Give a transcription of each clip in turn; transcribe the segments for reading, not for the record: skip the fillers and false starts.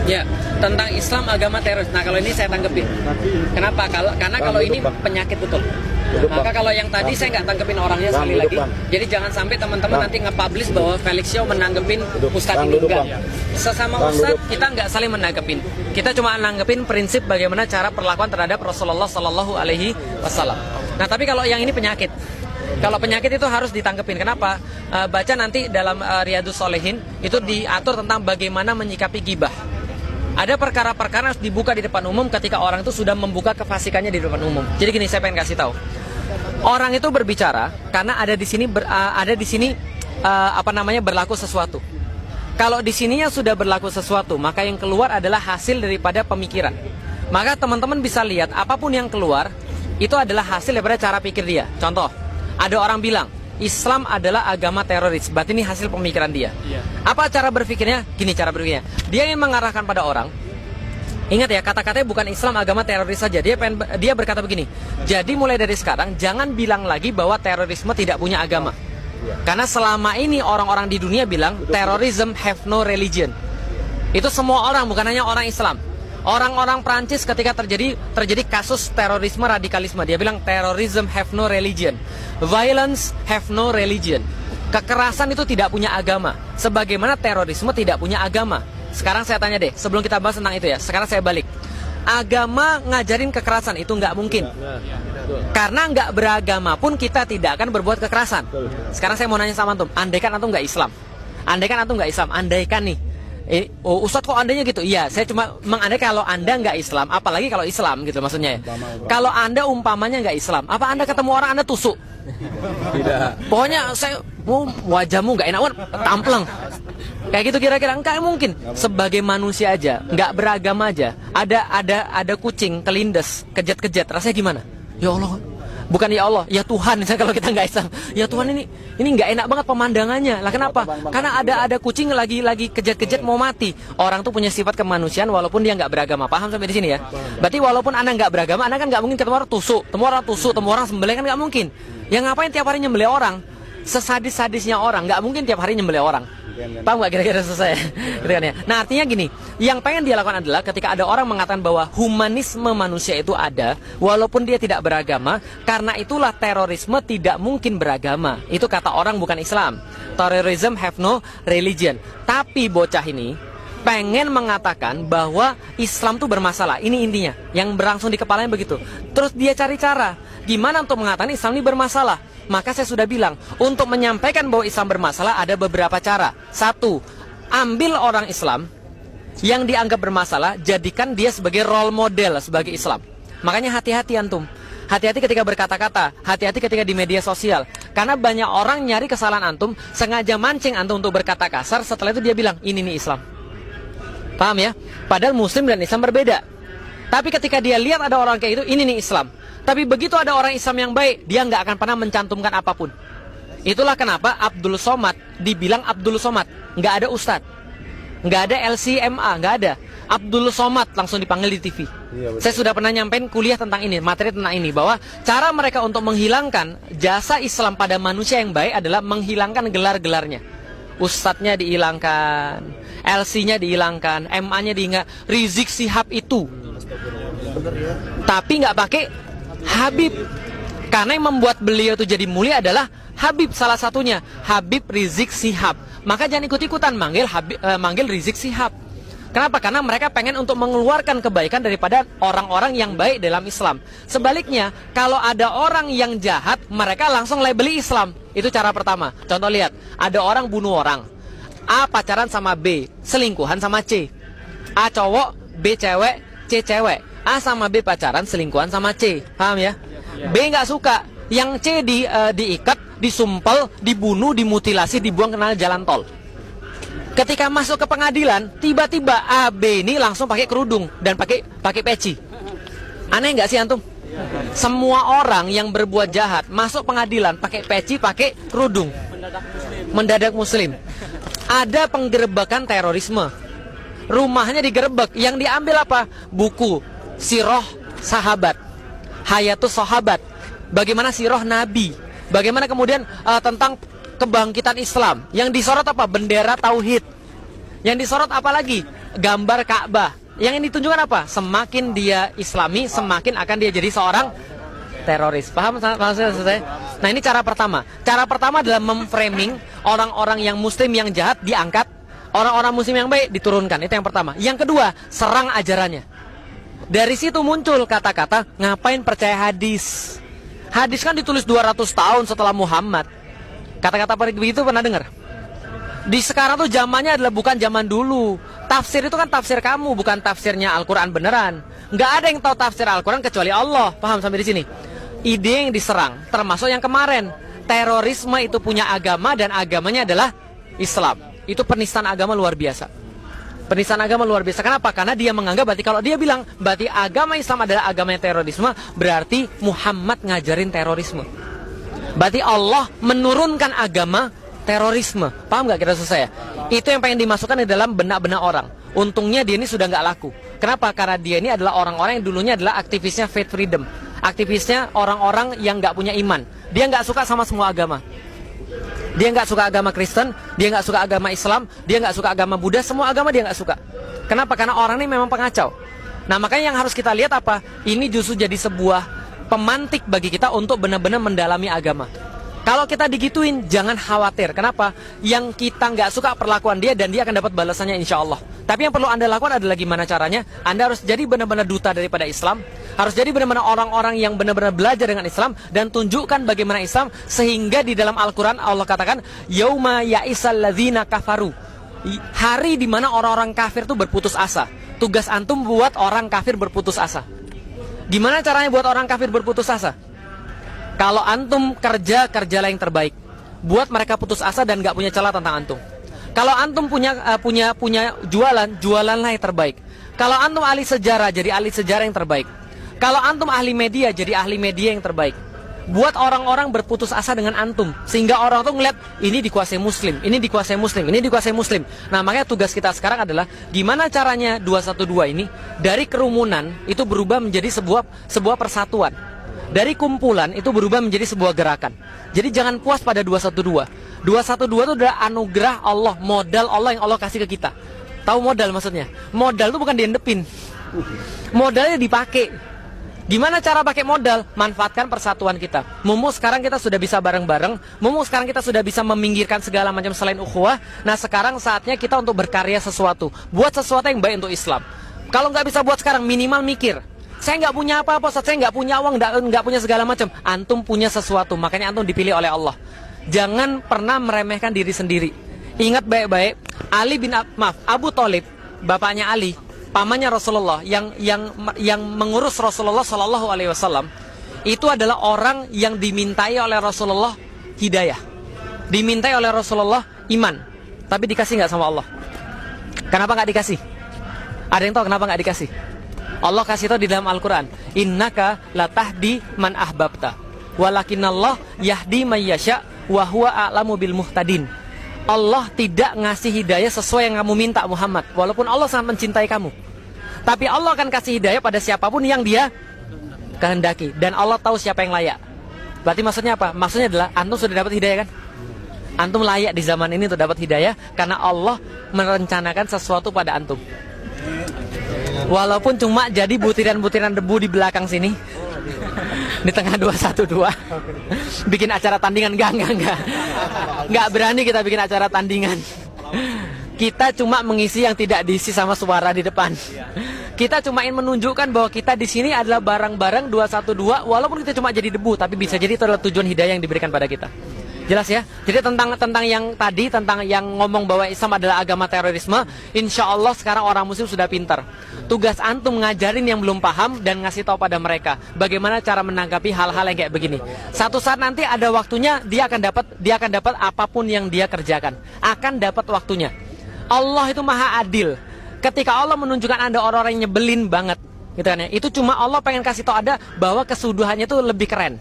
Ya, tentang Islam agama teroris. Nah, kalau ini saya tanggepin. Kenapa? Karena kalau ini penyakit betul. Maka kalau yang tadi saya nggak tanggepin orangnya sekali lagi. Jadi jangan sampai teman-teman nanti nge-publish bahwa Felix Show menanggepin Ustadz ini. Enggak. Sesama Ustadz kita nggak saling menanggepin. Kita cuma nanggepin prinsip bagaimana cara perlakuan terhadap Rasulullah Sallallahu Alaihi Wasallam. Nah, tapi kalau yang ini penyakit. Kalau penyakit itu harus ditanggepin. Kenapa? Baca nanti dalam Riyadhus Shalihin itu diatur tentang bagaimana menyikapi gibah. Ada perkara-perkara harus dibuka di depan umum ketika orang itu sudah membuka kefasikannya di depan umum. Jadi gini, saya pengen kasih tahu. Orang itu berbicara karena ada di sini berlaku sesuatu. Kalau di sininya sudah berlaku sesuatu, maka yang keluar adalah hasil daripada pemikiran. Maka teman-teman bisa lihat apapun yang keluar itu adalah hasil daripada cara pikir dia. Contoh, ada orang bilang Islam adalah agama teroris. Berarti ini hasil pemikiran dia. Apa cara berpikirnya? Gini cara berpikirnya. Dia ingin mengarahkan pada orang. Ingat ya, kata-katanya bukan Islam agama teroris saja. Dia berkata begini. Jadi mulai dari sekarang jangan bilang lagi bahwa terorisme tidak punya agama. Karena selama ini orang-orang di dunia bilang terrorism have no religion. Itu semua orang, bukan hanya orang Islam. Orang-orang Prancis ketika terjadi kasus terorisme radikalisme, dia bilang terrorism have no religion, violence have no religion. Kekerasan itu tidak punya agama, sebagaimana terorisme tidak punya agama. Sekarang saya tanya deh, sebelum kita bahas tentang itu ya, sekarang saya balik. Agama ngajarin kekerasan itu nggak mungkin. Karena nggak beragama pun kita tidak akan berbuat kekerasan. Sekarang saya mau nanya sama antum, andaikan antum nggak Islam, andaikan nih. Ustadz kok andanya gitu? Iya, saya cuma mengandaikan kalau anda nggak Islam, apalagi kalau Islam gitu maksudnya ya. Kalau anda umpamanya nggak Islam, apa anda ketemu orang anda tusuk? Tidak. Pokoknya saya wajahmu nggak enak, tampleng. Kayak gitu kira-kira enggak mungkin. Sebagai manusia aja, nggak beragama aja, ada kucing kelindes, kejat-kejat, rasanya gimana? Ya Allah. Bukan ya Allah, ya Tuhan. Misalnya kalau kita nggak Islam, ya Tuhan ini nggak enak banget pemandangannya. Lah kenapa? Karena ada kucing lagi kejat-kejat mau mati. Orang tuh punya sifat kemanusiaan walaupun dia nggak beragama. Paham sampai di sini ya? Berarti walaupun anda nggak beragama, anda kan nggak mungkin ketemu orang tusuk, temu orang sembelih kan nggak mungkin. Yang ngapain tiap hari nyembelih orang? Sesadis-sadisnya orang, nggak mungkin tiap hari nyembelih orang. Paham nggak kira-kira selesai? Gitu kan ya? Nah artinya gini, yang pengen dia lakukan adalah ketika ada orang mengatakan bahwa humanisme manusia itu ada, walaupun dia tidak beragama, karena itulah terorisme tidak mungkin beragama. Itu kata orang bukan Islam. Terrorism have no religion. Tapi bocah ini pengen mengatakan bahwa Islam itu bermasalah. Ini intinya, yang berlangsung di kepalanya begitu. Terus dia cari cara, gimana untuk mengatakan Islam ini bermasalah? Maka saya sudah bilang, untuk menyampaikan bahwa Islam bermasalah ada beberapa cara. Satu, ambil orang Islam yang dianggap bermasalah, jadikan dia sebagai role model sebagai Islam. Makanya hati-hati antum. Hati-hati ketika berkata-kata, hati-hati ketika di media sosial. Karena banyak orang nyari kesalahan antum, sengaja mancing antum untuk berkata kasar, setelah itu dia bilang, ini nih Islam. Paham ya? Padahal Muslim dan Islam berbeda. Tapi ketika dia lihat ada orang kayak itu, ini nih Islam. Tapi begitu ada orang Islam yang baik, dia nggak akan pernah mencantumkan apapun. Itulah kenapa Abdul Somad dibilang Abdul Somad, nggak ada Ustadz, nggak ada LCMA, nggak ada. Abdul Somad langsung dipanggil di TV. Saya sudah pernah nyampein kuliah tentang ini, materi tentang ini, bahwa cara mereka untuk menghilangkan jasa Islam pada manusia yang baik adalah menghilangkan gelar-gelarnya. Ustadznya dihilangkan, LC-nya dihilangkan, MA-nya diingat, Rizik Sihab itu. Tapi nggak pakai Habib. Karena yang membuat beliau itu jadi mulia adalah Habib, salah satunya Habib Rizik Sihab. Maka jangan ikut-ikutan manggil Rizik Sihab. Kenapa? Karena mereka pengen untuk mengeluarkan kebaikan daripada orang-orang yang baik dalam Islam. Sebaliknya, kalau ada orang yang jahat, mereka langsung labeli Islam. Itu cara pertama. Contoh lihat, ada orang bunuh orang, A pacaran sama B, selingkuhan sama C. A cowok, B cewek, C cewek. A sama B pacaran, selingkuhan sama C. Paham ya? B nggak suka, yang C diikat, disumpel, dibunuh, dimutilasi, dibuang ke jalan tol. Ketika masuk ke pengadilan, tiba-tiba A, B ini langsung pakai kerudung dan pakai peci. Aneh nggak sih antum? Semua orang yang berbuat jahat masuk pengadilan pakai peci, pakai kerudung. Mendadak muslim. Ada penggerebekan terorisme. Rumahnya digerebek, yang diambil apa? Buku Sirah Sahabat, Hayatus Sahabat. Bagaimana sirah Nabi? Bagaimana kemudian tentang kebangkitan Islam. Yang disorot apa? Bendera tauhid. Yang disorot apa lagi? gambar Ka'bah. Yang ini ditunjukkan apa? Semakin dia Islami, semakin akan dia jadi seorang teroris. Paham maksud saya? Nah, ini cara pertama. Cara pertama adalah memframing orang-orang yang muslim yang jahat diangkat, orang-orang muslim yang baik diturunkan. Itu yang pertama. Yang kedua, serang ajarannya. Dari situ muncul kata-kata, ngapain percaya hadis? Hadis kan ditulis 200 tahun setelah Muhammad. Kata-kata begitu pernah dengar? Di sekarang tuh zamannya adalah bukan zaman dulu. Tafsir itu kan tafsir kamu, bukan tafsirnya Al-Quran beneran. Nggak ada yang tahu tafsir Al-Quran kecuali Allah. Paham sampai di sini? Ide yang diserang, termasuk yang kemarin. Terorisme itu punya agama dan agamanya adalah Islam. Itu penistaan agama luar biasa. Penistaan agama luar biasa. Kenapa? Karena dia menganggap berarti kalau dia bilang berarti agama Islam adalah agama terorisme, berarti Muhammad ngajarin terorisme. Berarti Allah menurunkan agama terorisme. Paham gak kira saya? Itu yang pengen dimasukkan di dalam benak-benak orang. Untungnya dia ini sudah gak laku. Kenapa? Karena dia ini adalah orang-orang yang dulunya adalah aktivisnya faith freedom. Aktivisnya orang-orang yang gak punya iman. Dia gak suka sama semua agama. Dia gak suka agama Kristen, dia gak suka agama Islam, dia gak suka agama Buddha. Semua agama dia gak suka. Kenapa? Karena orang ini memang pengacau. Nah, makanya yang harus kita lihat apa? Ini justru jadi sebuah pemantik bagi kita untuk benar-benar mendalami agama. Kalau kita digituin, jangan khawatir. Kenapa? Yang kita nggak suka perlakuan dia dan dia akan dapat balasannya insya Allah. Tapi yang perlu Anda lakukan adalah gimana caranya? Anda harus jadi benar-benar duta daripada Islam. Harus jadi benar-benar orang-orang yang benar-benar belajar dengan Islam dan tunjukkan bagaimana Islam, sehingga di dalam Al-Quran Allah katakan, Yauma ya'isal ladzina kafaru. Hari di mana orang-orang kafir itu berputus asa. Tugas antum buat orang kafir berputus asa. Gimana caranya buat orang kafir berputus asa? Kalau antum kerjalah yang terbaik. Buat mereka putus asa dan gak punya celah tentang antum. Kalau antum punya jualanlah yang terbaik. Kalau antum ahli sejarah, jadi ahli sejarah yang terbaik. Kalau antum ahli media, jadi ahli media yang terbaik. Buat orang-orang berputus asa dengan antum, sehingga orang tuh ngeliat ini dikuasai muslim, ini dikuasai muslim, ini dikuasai muslim. Nah, makanya tugas kita sekarang adalah gimana caranya 212 ini dari kerumunan itu berubah menjadi sebuah persatuan. Dari kumpulan itu berubah menjadi sebuah gerakan. Jadi jangan puas pada 212. 212 itu adalah anugerah Allah, modal Allah yang Allah kasih ke kita. Tahu modal maksudnya? Modal itu bukan diendepin. Modalnya dipakai. Gimana cara pakai modal? Manfaatkan persatuan kita. Mumpung sekarang kita sudah bisa bareng-bareng, mumpung sekarang kita sudah bisa meminggirkan segala macam selain ukhuwah. Nah, sekarang saatnya kita untuk berkarya sesuatu. Buat sesuatu yang baik untuk Islam. Kalau nggak bisa buat sekarang, minimal mikir. Saya nggak punya apa-apa, saya nggak punya uang, nggak punya segala macam. Antum punya sesuatu, makanya antum dipilih oleh Allah. Jangan pernah meremehkan diri sendiri. Ingat baik-baik, Abu Thalib, bapaknya Ali, pamannya Rasulullah, yang mengurus Rasulullah Shallallahu Alaihi Wasallam, itu adalah orang yang dimintai oleh Rasulullah hidayah, dimintai oleh Rasulullah iman, tapi dikasih nggak sama Allah? Kenapa nggak dikasih? Ada yang tahu kenapa nggak dikasih? Allah kasih tahu di dalam Al-Quran, innaka latahdi man ahbabta, walakinallah yahdi may yasha, wa huwa a'lamu bil muhtadin. Allah tidak ngasih hidayah sesuai yang kamu minta Muhammad, walaupun Allah sangat mencintai kamu. Tapi Allah akan kasih hidayah pada siapapun yang dia kehendaki, dan Allah tahu siapa yang layak. Berarti maksudnya apa? Maksudnya adalah antum sudah dapat hidayah kan? Antum layak di zaman ini untuk dapat hidayah karena Allah merencanakan sesuatu pada antum. Walaupun cuma jadi butiran-butiran debu di belakang sini, di tengah 212 bikin acara tandingan, enggak berani kita bikin acara tandingan. Kita cuma mengisi yang tidak diisi sama suara di depan. Kita cuma ingin menunjukkan bahwa kita di sini adalah barang-barang 212, walaupun kita cuma jadi debu, tapi bisa jadi itu adalah tujuan hidayah yang diberikan pada kita. Jelas ya? Jadi tentang yang tadi, tentang yang ngomong bahwa Islam adalah agama terorisme, insya Allah sekarang orang muslim sudah pintar. Tugas antum ngajarin yang belum paham dan ngasih tahu pada mereka bagaimana cara menanggapi hal-hal yang kayak begini. Satu saat nanti ada waktunya dia akan dapat apapun yang dia kerjakan. Akan dapat waktunya. Allah itu maha adil. Ketika Allah menunjukkan Anda orang-orang yang nyebelin banget, gitu kan ya. Itu cuma Allah pengen kasih tahu Anda bahwa kesuduhannya itu lebih keren.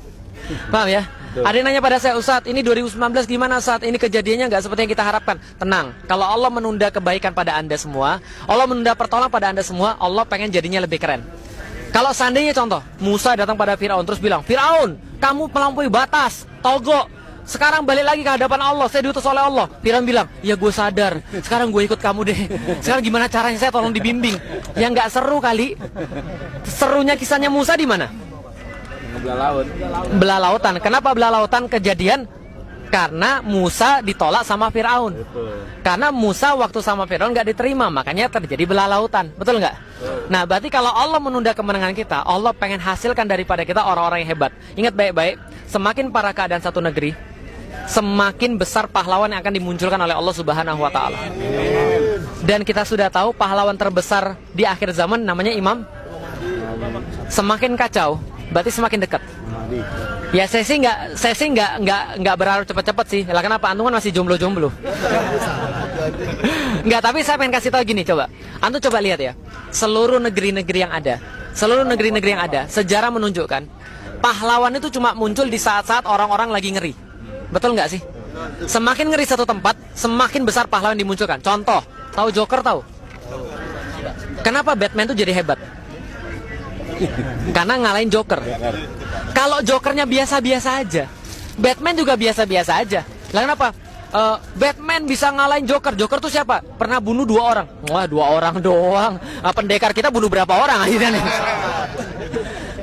Paham ya? Ada yang nanya pada saya, Ustadz, ini 2019 gimana saat ini kejadiannya nggak seperti yang kita harapkan? Tenang, kalau Allah menunda kebaikan pada Anda semua, Allah menunda pertolongan pada Anda semua, Allah pengen jadinya lebih keren. Kalau seandainya contoh, Musa datang pada Firaun terus bilang, Firaun, kamu melampaui batas, togok, Sekarang balik lagi ke hadapan Allah, saya diutus oleh Allah. Firaun bilang, ya gue sadar, sekarang gue ikut kamu deh. Sekarang gimana caranya, saya tolong dibimbing. Ya nggak seru kali. Serunya kisahnya Musa di mana? Belah laut. Belah lautan. Kenapa belah lautan kejadian? Karena Musa ditolak sama Firaun. Karena Musa waktu sama Firaun nggak diterima, makanya terjadi belah lautan. Betul nggak? Nah, berarti kalau Allah menunda kemenangan kita, Allah pengen hasilkan daripada kita orang-orang yang hebat. Ingat baik-baik, semakin parah keadaan satu negeri, semakin besar pahlawan yang akan dimunculkan oleh Allah Subhanahu wa taala. Dan kita sudah tahu pahlawan terbesar di akhir zaman namanya Imam. Semakin kacau, berarti semakin dekat. Ya saya sih nggak berharap cepat-cepat sih. Lah kenapa? Antum kan masih jomblo-jomblo. Nggak, tapi saya pengen kasih tahu gini, coba. Antum coba lihat ya. Seluruh negeri-negeri yang ada, sejarah menunjukkan pahlawan itu cuma muncul di saat-saat orang-orang lagi ngeri. Betul nggak sih? Semakin ngeri satu tempat, semakin besar pahlawan dimunculkan. Contoh, tahu Joker tahu? Kenapa Batman tuh jadi hebat? Karena ngalahin Joker. Kalau Jokernya biasa-biasa aja, Batman juga biasa-biasa aja. Lah kenapa? Batman bisa ngalahin Joker. Joker tuh siapa? Pernah bunuh 2 orang. Wah, 2 orang doang. Pendekar kita bunuh berapa orang akhirnya nih?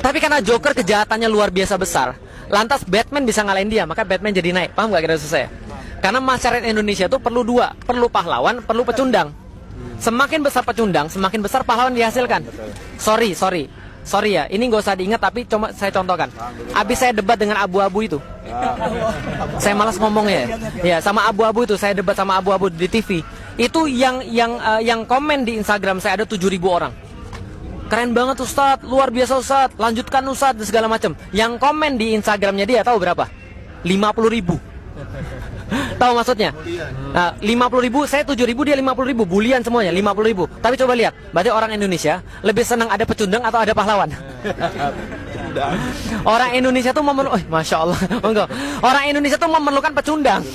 Tapi karena Joker kejahatannya luar biasa besar, lantas Batman bisa ngalahin dia, maka Batman jadi naik. Paham gak kira-kira saya? Karena masyarakat Indonesia tuh perlu 2, perlu pahlawan, perlu pecundang. Semakin besar pecundang, semakin besar pahlawan dihasilkan. Sorry ya, ini gak usah diingat, tapi coba saya contohkan. Abis saya debat dengan abu-abu itu, saya malas ngomongnya ya, sama abu-abu itu, saya debat sama abu-abu di TV. Itu yang komen di Instagram saya ada 7.000 orang. Keren banget Ustadz, luar biasa Ustadz, lanjutkan Ustadz, dan segala macam. Yang komen di Instagramnya dia tahu berapa? 50.000. Tahu maksudnya? Nah, 50.000, saya 7.000, dia 50.000, bulian semuanya 50.000. Tapi coba lihat, berarti orang Indonesia lebih senang ada pecundang atau ada pahlawan? Orang Indonesia tuh Masya Allah, enggak. Orang Indonesia tuh memerlukan pecundang.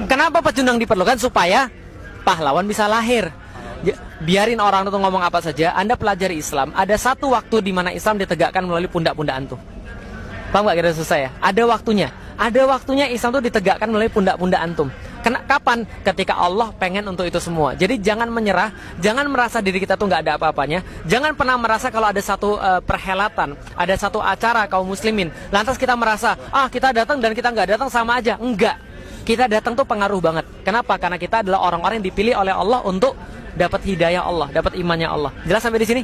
Kenapa pecundang diperlukan? Supaya pahlawan bisa lahir. Biarin orang itu ngomong apa saja, Anda pelajari Islam. Ada satu waktu di mana Islam ditegakkan melalui pundak-pundak antum. Paham gak kira susah ya? Ada waktunya. Ada waktunya Islam itu ditegakkan melalui pundak-pundak antum. Kapan? Ketika Allah pengen untuk itu semua. Jadi jangan menyerah, jangan merasa diri kita tuh nggak ada apa-apanya. Jangan pernah merasa kalau ada satu perhelatan, ada satu acara kaum muslimin, lantas kita merasa, kita datang dan kita nggak datang sama aja. Enggak. Kita datang tuh pengaruh banget. Kenapa? Karena kita adalah orang-orang yang dipilih oleh Allah untuk dapat hidayah Allah, dapat imannya Allah. Jelas sampai di sini?